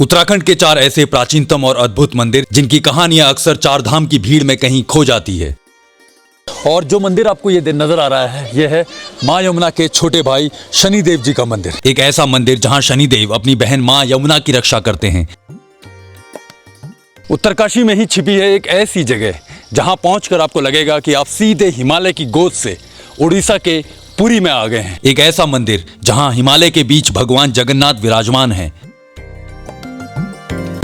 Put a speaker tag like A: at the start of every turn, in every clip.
A: उत्तराखंड के 4 ऐसे प्राचीनतम और अद्भुत मंदिर जिनकी कहानियां अक्सर चार धाम की भीड़ में कहीं खो जाती है।
B: और जो मंदिर आपको ये नजर आ रहा है, यह है माँ यमुना के छोटे भाई शनिदेव जी का मंदिर।
A: एक ऐसा मंदिर जहां शनिदेव अपनी बहन माँ यमुना की रक्षा करते हैं।
B: उत्तरकाशी में ही छिपी है एक ऐसी जगह जहां पहुंचकर आपको लगेगा कि आप सीधे हिमालय की गोद से उड़ीसा के पुरी में आ गए हैं।
A: एक ऐसा मंदिर जहां हिमालय के बीच भगवान जगन्नाथ विराजमान हैं।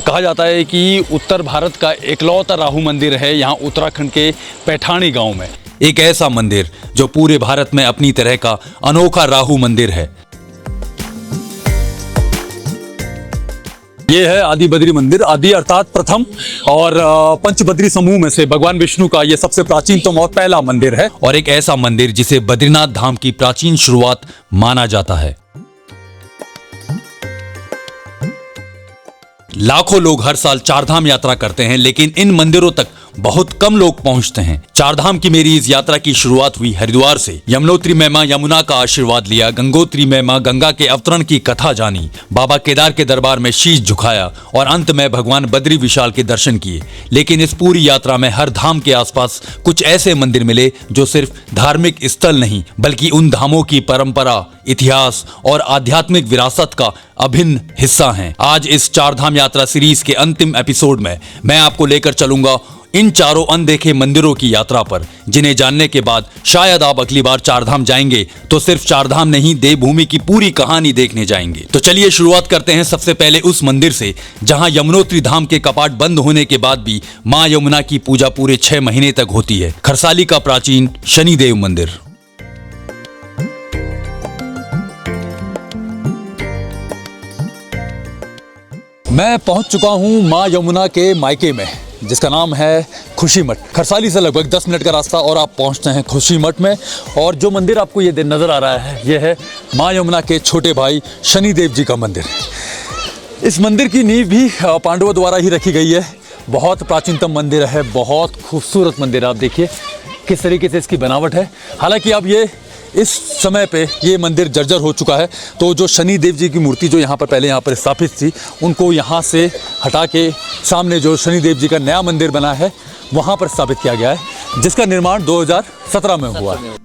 B: कहा जाता है कि उत्तर भारत का इकलौता राहु मंदिर है यहाँ उत्तराखंड के पैठानी गांव में।
A: एक ऐसा मंदिर जो पूरे भारत में अपनी तरह का अनोखा राहु मंदिर है।
B: ये है आदि बद्री मंदिर। आदि अर्थात प्रथम, और पंचबद्री समूह में से भगवान विष्णु का ये सबसे प्राचीनतम और पहला मंदिर है।
A: और एक ऐसा मंदिर जिसे बद्रीनाथ धाम की प्राचीन शुरुआत माना जाता है। लाखों लोग हर साल चारधाम यात्रा करते हैं, लेकिन इन मंदिरों तक बहुत कम लोग पहुंचते हैं। चारधाम की मेरी इस यात्रा की शुरुआत हुई हरिद्वार से। यमुनोत्री में मां यमुना का आशीर्वाद लिया, गंगोत्री में मां गंगा के अवतरण की कथा जानी, बाबा केदार के दरबार में शीश झुकाया और अंत में भगवान बद्री विशाल के दर्शन किए। लेकिन इस पूरी यात्रा में हर धाम के आसपास कुछ ऐसे मंदिर मिले जो सिर्फ धार्मिक स्थल नहीं, बल्कि उन धामों की परंपरा, इतिहास और आध्यात्मिक विरासत का अभिन्न हिस्सा हैं। आज इस चारधाम यात्रा सीरीज के अंतिम एपिसोड में मैं आपको लेकर चलूंगा इन चारों अनदेखे मंदिरों की यात्रा पर, जिन्हें जानने के बाद शायद आप अगली बार चारधाम जाएंगे तो सिर्फ चारधाम नहीं, देवभूमि की पूरी कहानी देखने जाएंगे। तो चलिए शुरुआत करते हैं सबसे पहले उस मंदिर से जहां यमुनोत्री धाम के कपाट बंद होने के बाद भी मां यमुना की पूजा पूरे 6 महीने तक होती है। खरसाली का प्राचीन शनिदेव मंदिर।
B: मैं पहुंच चुका हूं मां यमुना के मायके में, जिसका नाम है खुशी मठ। खरसाली से लगभग 10 मिनट का रास्ता और आप पहुंचते हैं खुशी मठ में। और जो मंदिर आपको ये नज़र आ रहा है, यह है मां यमुना के छोटे भाई शनिदेव जी का मंदिर। इस मंदिर की नींव भी पांडवों द्वारा ही रखी गई है। बहुत प्राचीनतम मंदिर है, बहुत खूबसूरत मंदिर। आप देखिए किस तरीके से इसकी बनावट है। हालांकि अब ये इस समय पे ये मंदिर जर्जर हो चुका है, तो जो शनिदेव जी की मूर्ति जो यहाँ पर पहले यहाँ पर स्थापित थी, उनको यहाँ से हटा के सामने जो शनिदेव जी का नया मंदिर बना है वहाँ पर स्थापित किया गया है, जिसका निर्माण 2017 में हुआ है।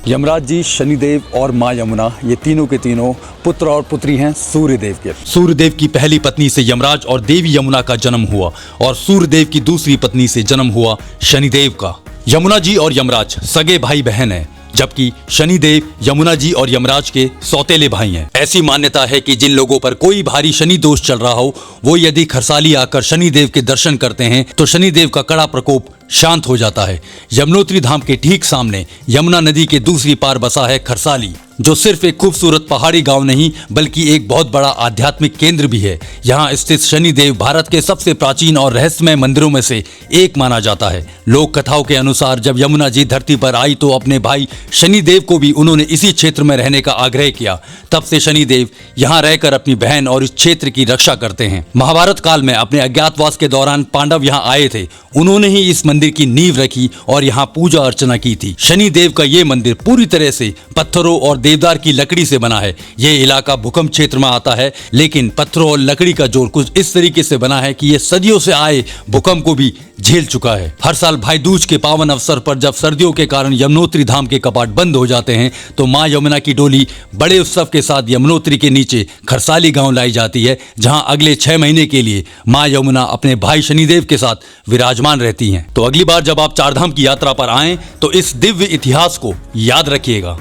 B: यमराज जी, शनिदेव और माँ यमुना, ये तीनों के तीनों पुत्र और पुत्री हैं सूर्यदेव के।
A: सूर्यदेव की पहली पत्नी से यमराज और देवी यमुना का जन्म हुआ और सूर्यदेव की दूसरी पत्नी से जन्म हुआ शनिदेव का। यमुना जी और यमराज सगे भाई बहन हैं, जबकि शनिदेव यमुना जी और यमराज के सौतेले भाई हैं। ऐसी मान्यता है कि जिन लोगों पर कोई भारी शनि दोष चल रहा हो, वो यदि खरसाली आकर शनिदेव के दर्शन करते हैं तो शनिदेव का कड़ा प्रकोप शांत हो जाता है। यमुनोत्री धाम के ठीक सामने यमुना नदी के दूसरी पार बसा है खरसाली, जो सिर्फ एक खूबसूरत पहाड़ी गांव नहीं बल्कि एक बहुत बड़ा आध्यात्मिक केंद्र भी है। यहाँ स्थित शनिदेव भारत के सबसे प्राचीन और रहस्यमय मंदिरों में से एक माना जाता है। लोक कथाओं के अनुसार जब यमुना जी धरती पर आई तो अपने भाई शनिदेव को भी उन्होंने इसी क्षेत्र में रहने का आग्रह किया। तब से शनिदेव यहाँ रहकर अपनी बहन और इस क्षेत्र की रक्षा करते हैं। महाभारत काल में अपने अज्ञातवास के दौरान पांडव यहाँ आए थे, उन्होंने ही इस मंदिर की नींव रखी और यहाँ पूजा अर्चना की थी। शनिदेव का ये मंदिर पूरी तरह से पत्थरों और देवदार की लकड़ी से बना है। ये इलाका भूकंप क्षेत्र में आता है, लेकिन पत्थरों और लकड़ी का जोड़ कुछ इस तरीके से बना है कि ये सदियों से आए भूकंप को भी झेल चुका है। हर साल भाई दूज के पावन अवसर पर जब सर्दियों के कारण यमुनोत्री धाम के कपाट बंद हो जाते हैं तो मां यमुना की डोली बड़े उत्सव के साथ यमुनोत्री के नीचे खरसाली गांव लाई जाती है, जहां अगले 6 महीने के लिए मां यमुना अपने भाई शनिदेव के साथ विराजमान रहती हैं। तो अगली बार जब आप चारधाम की यात्रा पर आएं तो इस दिव्य इतिहास को याद रखिएगा।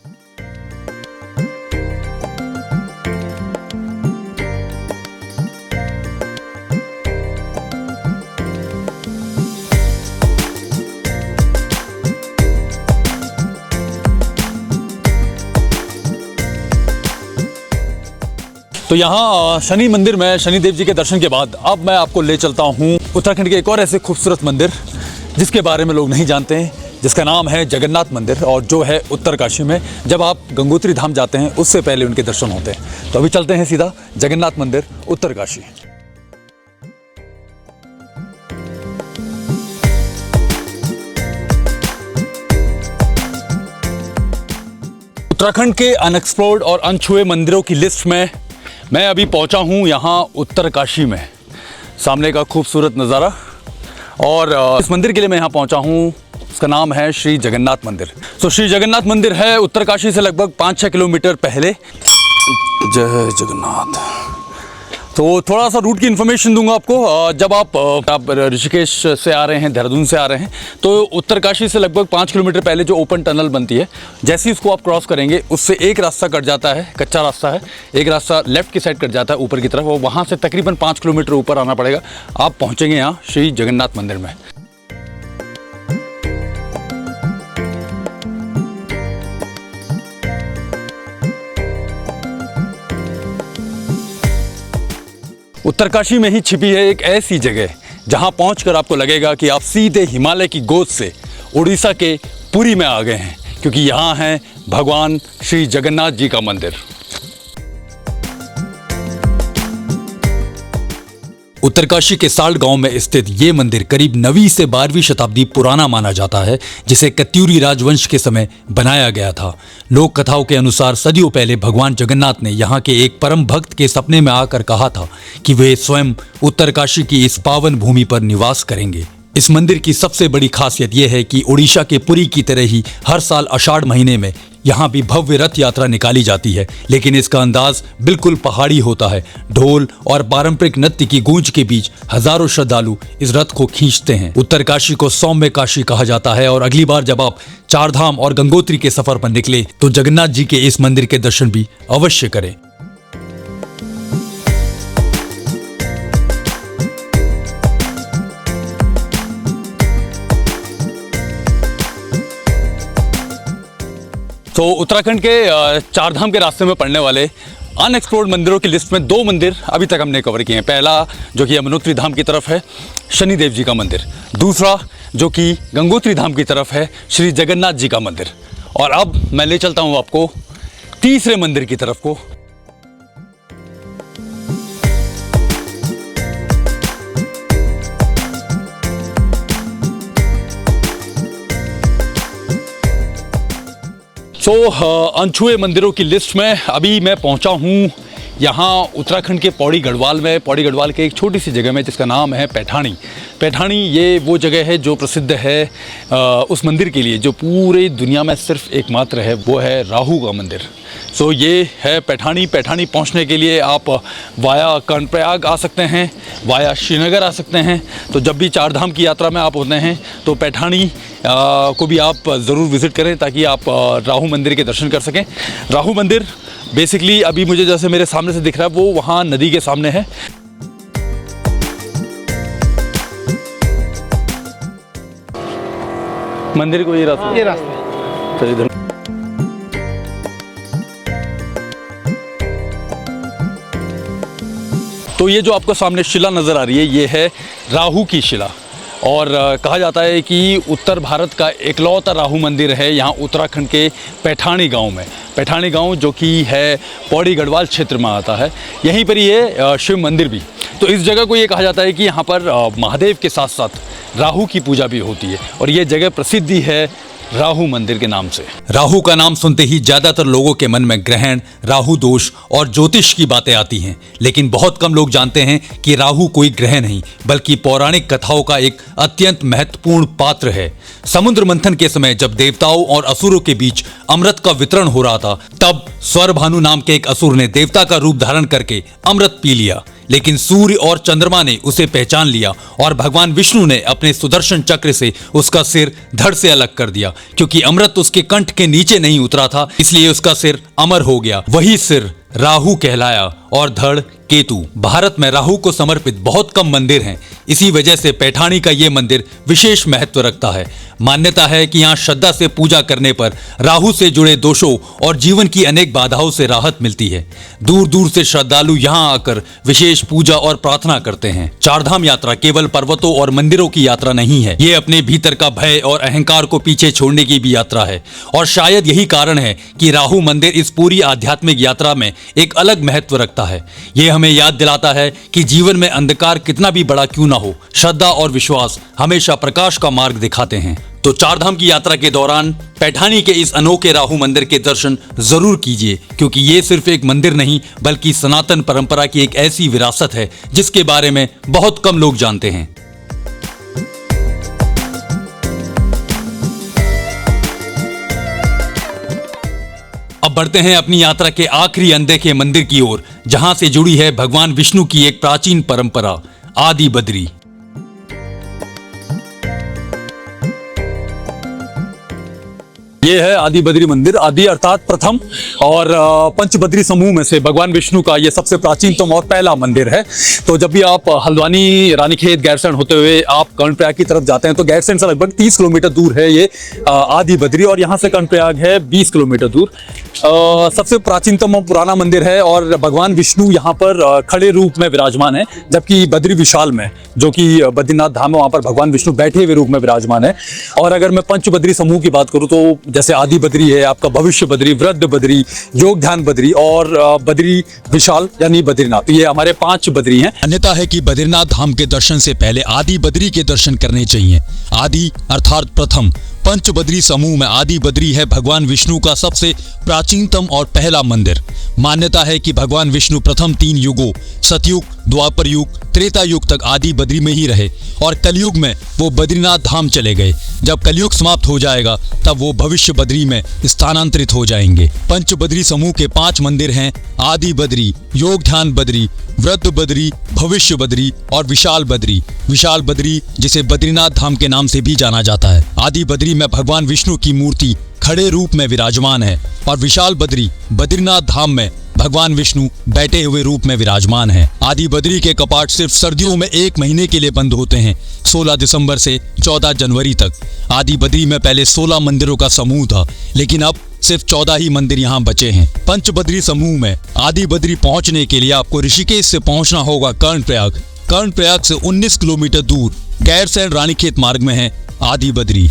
B: तो यहाँ शनि मंदिर में शनिदेव जी के दर्शन के बाद अब मैं आपको ले चलता हूँ उत्तराखंड के एक और ऐसे खूबसूरत मंदिर जिसके बारे में लोग नहीं जानते हैं, जिसका नाम है जगन्नाथ मंदिर, और जो है उत्तरकाशी में। जब आप गंगोत्री धाम जाते हैं उससे पहले उनके दर्शन होते हैं। तो अभी चलते हैं सीधा जगन्नाथ मंदिर उत्तरकाशी। उत्तराखंड के अनएक्सप्लोर्ड और अनछुए मंदिरों की लिस्ट में मैं अभी पहुंचा हूं यहाँ उत्तरकाशी में। सामने का खूबसूरत नज़ारा। और इस मंदिर के लिए मैं यहाँ पहुंचा हूं, इसका नाम है श्री जगन्नाथ मंदिर। तो श्री जगन्नाथ मंदिर है उत्तरकाशी से लगभग 5-6 किलोमीटर पहले। जय जगन्नाथ। तो थोड़ा सा रूट की इन्फॉर्मेशन दूंगा आपको। जब आप ऋषिकेश से आ रहे हैं, देहरादून से आ रहे हैं, तो उत्तरकाशी से लगभग 5 किलोमीटर पहले जो ओपन टनल बनती है, जैसे ही उसको आप क्रॉस करेंगे उससे एक रास्ता कट जाता है, कच्चा रास्ता है, एक रास्ता लेफ्ट की साइड कट जाता है ऊपर की तरफ, और वहाँ से तकरीबन 5 किलोमीटर ऊपर आना पड़ेगा। आप पहुँचेंगे यहाँ श्री जगन्नाथ मंदिर में। उत्तरकाशी में ही छिपी है एक ऐसी जगह जहां पहुंचकर आपको लगेगा कि आप सीधे हिमालय की गोद से उड़ीसा के पुरी में आ गए हैं, क्योंकि यहां है भगवान श्री जगन्नाथ जी का मंदिर।
A: उत्तरकाशी के साल्ट गांव में स्थित ये मंदिर करीब 9वीं से 12वीं शताब्दी पुराना माना जाता है, जिसे कत्यूरी राजवंश के समय बनाया गया था। लोक कथाओं के अनुसार सदियों पहले भगवान जगन्नाथ ने यहाँ के एक परम भक्त के सपने में आकर कहा था कि वे स्वयं उत्तरकाशी की इस पावन भूमि पर निवास करेंगे। इस मंदिर की सबसे बड़ी खासियत यह है कि उड़ीसा के पुरी की तरह ही हर साल आषाढ़ महीने में यहाँ भी भव्य रथ यात्रा निकाली जाती है, लेकिन इसका अंदाज बिल्कुल पहाड़ी होता है। ढोल और पारंपरिक नृत्य की गूंज के बीच हजारों श्रद्धालु इस रथ को खींचते हैं। उत्तरकाशी को सौम्य काशी कहा जाता है, और अगली बार जब आप चारधाम और गंगोत्री के सफर पर निकले तो जगन्नाथ जी के इस मंदिर के दर्शन भी अवश्य करें।
B: तो उत्तराखंड के चारधाम के रास्ते में पड़ने वाले अनएक्सप्लोर्ड मंदिरों की लिस्ट में 2 मंदिर अभी तक हमने कवर किए हैं। पहला जो कि यमुनोत्री धाम की तरफ है, शनिदेव जी का मंदिर। दूसरा जो कि गंगोत्री धाम की तरफ है, श्री जगन्नाथ जी का मंदिर। और अब मैं ले चलता हूँ आपको तीसरे मंदिर की तरफ को। अनछुए मंदिरों की लिस्ट में अभी मैं पहुंचा हूं यहाँ उत्तराखंड के पौड़ी गढ़वाल में। पौड़ी गढ़वाल के एक छोटी सी जगह में जिसका नाम है पैठाणी। पैठाणी ये वो जगह है जो प्रसिद्ध है उस मंदिर के लिए जो पूरी दुनिया में सिर्फ एकमात्र है, वो है राहु का मंदिर। ये है पैठाणी। पैठाणी पहुंचने के लिए आप वाया कर्णप्रयाग आ सकते हैं, वाया श्रीनगर आ सकते हैं। तो जब भी चारधाम की यात्रा में आप होते हैं तो पैठाणी को भी आप ज़रूर विज़िट करें, ताकि आप राहु मंदिर के दर्शन कर सकें। राहु मंदिर बेसिकली अभी मुझे जैसे मेरे सामने से दिख रहा है, वो वहाँ नदी के सामने है। मंदिर को ये रास्ता चलिए इधर। तो ये जो आपको सामने शिला नज़र आ रही है, ये है राहु की शिला। और कहा जाता है कि उत्तर भारत का एकलौता राहु मंदिर है यहाँ उत्तराखंड के पैठाणी गांव में। पैठाणी गांव जो कि है पौड़ी गढ़वाल क्षेत्र में आता है, यहीं पर ये शिव मंदिर भी। तो इस जगह को ये कहा जाता है कि यहाँ पर महादेव के साथ साथ राहु की पूजा भी होती है, और ये जगह प्रसिद्धि है राहु मंदिर के नाम से।
A: राहु का नाम सुनते ही ज्यादातर लोगों के मन में ग्रहण, राहु दोष और ज्योतिष की बातें आती हैं, लेकिन बहुत कम लोग जानते हैं कि राहु कोई ग्रह नहीं बल्कि पौराणिक कथाओं का एक अत्यंत महत्वपूर्ण पात्र है। समुद्र मंथन के समय जब देवताओं और असुरों के बीच अमृत का वितरण हो रहा था, तब स्वरभानु नाम के एक असुर ने देवता का रूप धारण करके अमृत पी लिया, लेकिन सूर्य और चंद्रमा ने उसे पहचान लिया और भगवान विष्णु ने अपने सुदर्शन चक्र से उसका सिर धड़ से अलग कर दिया। क्योंकि अमृत उसके कंठ के नीचे नहीं उतरा था, इसलिए उसका सिर अमर हो गया। वही सिर राहु कहलाया और धड़ केतु। भारत में राहु को समर्पित बहुत कम मंदिर हैं, इसी वजह से पैठाणी का ये मंदिर विशेष महत्व रखता है। मान्यता है कि यहाँ श्रद्धा से पूजा करने पर राहु से जुड़े दोषों और जीवन की अनेक बाधाओं से राहत मिलती है। दूर दूर से श्रद्धालु यहाँ आकर विशेष पूजा और प्रार्थना करते हैं। चारधाम यात्रा केवल पर्वतों और मंदिरों की यात्रा नहीं है, ये अपने भीतर का भय और अहंकार को पीछे छोड़ने की भी यात्रा है। और शायद यही कारण है कि राहु मंदिर इस पूरी आध्यात्मिक यात्रा में एक अलग महत्व रखता करता है। ये हमें याद दिलाता है कि जीवन में अंधकार कितना भी बड़ा क्यों ना हो, श्रद्धा और विश्वास हमेशा प्रकाश का मार्ग दिखाते हैं। तो चारधाम की यात्रा के दौरान पैठानी के इस अनोखे राहु मंदिर के दर्शन जरूर कीजिए, क्योंकि ये सिर्फ एक मंदिर नहीं बल्कि सनातन परंपरा की एक ऐसी विरासत है जिसके बारे में बहुत कम लोग जानते हैं। अब बढ़ते हैं अपनी यात्रा के आखिरी अनदेखे मंदिर की ओर, जहां से जुड़ी है भगवान विष्णु की एक प्राचीन परंपरा, आदि बद्री।
B: ये है आदि बद्री मंदिर। आदि अर्थात प्रथम, और पंचबद्री समूह में से भगवान विष्णु का ये सबसे प्राचीनतम और पहला मंदिर है। तो जब भी आप हल्द्वानी, रानीखेत, गैरसैंण होते हुए आप कर्णप्रयाग की तरफ जाते हैं तो गैरसैंण से लगभग 30 किलोमीटर दूर है ये आदि बद्री, और यहाँ से कर्णप्रयाग है 20 किलोमीटर दूर। सबसे प्राचीनतम और पुराना मंदिर है और भगवान विष्णु यहाँ पर खड़े रूप में विराजमान है, जबकि बद्री विशाल में, जो कि बद्रीनाथ धाम है, वहाँ पर भगवान विष्णु बैठे हुए रूप में विराजमान है। और अगर मैं पंचबद्री समूह की बात करूँ तो जैसे आदि बद्री है, आपका भविष्य बद्री, वृद्ध बद्री, योग ध्यान बद्री और बद्री विशाल यानी बद्रीनाथ, ये हमारे 5 बद्री हैं।
C: मान्यता है कि बद्रीनाथ धाम के दर्शन से पहले आदि बद्री के दर्शन करने चाहिए। आदि अर्थात प्रथम, पंचबद्री समूह में आदि बद्री है भगवान विष्णु का सबसे प्राचीनतम और पहला मंदिर। मान्यता है कि भगवान विष्णु प्रथम 3 युगों सतयुग, द्वापर युग, त्रेता युग तक आदि बद्री में ही रहे और कलयुग में वो बद्रीनाथ धाम चले गए। जब कलयुग समाप्त हो जाएगा तब वो भविष्य बद्री में स्थानांतरित हो जाएंगे। पंचबद्री समूह के 5 मंदिर हैं, आदि बद्री, योग ध्यान बद्री, वृद्ध बद्री, भविष्य बद्री और विशाल बद्री। विशाल बद्री जिसे बद्रीनाथ धाम के नाम से भी जाना जाता है। आदि बद्री में भगवान विष्णु की मूर्ति खड़े रूप में विराजमान है और विशाल बद्री बद्रीनाथ धाम में भगवान विष्णु बैठे हुए रूप में विराजमान है। आदि बद्री के कपाट सिर्फ सर्दियों में 1 महीने के लिए बंद होते हैं, 16 दिसंबर से 14 जनवरी तक। आदि बद्री में पहले 16 मंदिरों का समूह था, लेकिन अब सिर्फ 14 ही मंदिर यहाँ बचे हैं। पंचबद्री समूह में आदि बद्री पहुंचने के लिए आपको ऋषिकेश से पहुंचना होगा कर्णप्रयाग। कर्णप्रयाग से 19 किलोमीटर दूर गैरसैंण रानीखेत मार्ग में है आदि बद्री।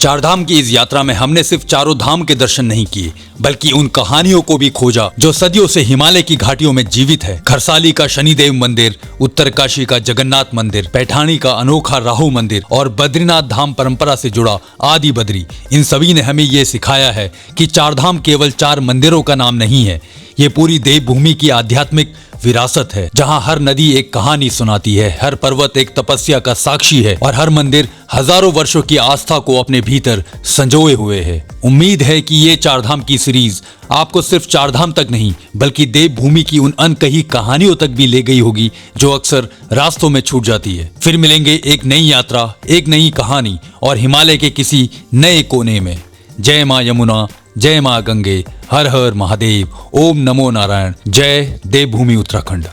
A: चारधाम की इस यात्रा में हमने सिर्फ चारों धाम के दर्शन नहीं किए, बल्कि उन कहानियों को भी खोजा जो सदियों से हिमालय की घाटियों में जीवित है। खरसाली का शनिदेव मंदिर, उत्तरकाशी का जगन्नाथ मंदिर, पैठानी का अनोखा राहु मंदिर और बद्रीनाथ धाम परंपरा से जुड़ा आदि बद्री, इन सभी ने हमें ये सिखाया है कि चारधाम केवल 4 मंदिरों का नाम नहीं है, ये पूरी देवभूमि की आध्यात्मिक विरासत है, जहां हर नदी एक कहानी सुनाती है, हर पर्वत एक तपस्या का साक्षी है और हर मंदिर हजारों वर्षों की आस्था को अपने भीतर संजोए हुए है। उम्मीद है कि ये चारधाम की सीरीज आपको सिर्फ चारधाम तक नहीं बल्कि देवभूमि की उन अनकही कहानियों तक भी ले गई होगी जो अक्सर रास्तों में छूट जाती है। फिर मिलेंगे एक नई यात्रा, एक नई कहानी और हिमालय के किसी नए कोने में। जय मां यमुना, जय मां गंगे, हर हर महादेव, ओम नमो नारायण, जय देवभूमि उत्तराखंड।